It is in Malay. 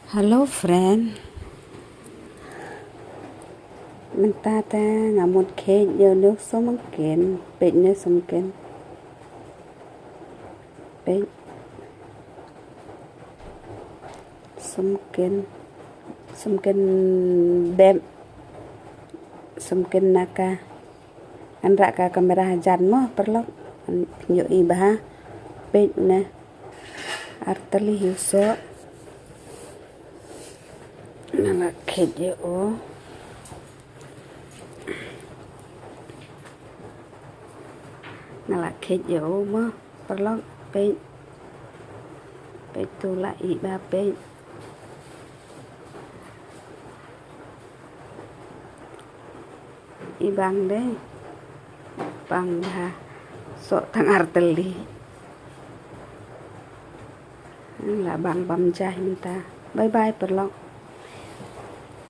Halo friend, mình ta ngả một khế giờ nước số măng kiến, bệnh nước sống kiến, bệnh sống kiến bem, sống kiến naka, an raka kamera jan mo perlok, an nyo iba bệnh nè, artali hiuso, nala khế giờ nalakit yo mo perlok pe tula iba pe ibang deh bang ha so thang arteli là bang bam jai minta bye bye perlok.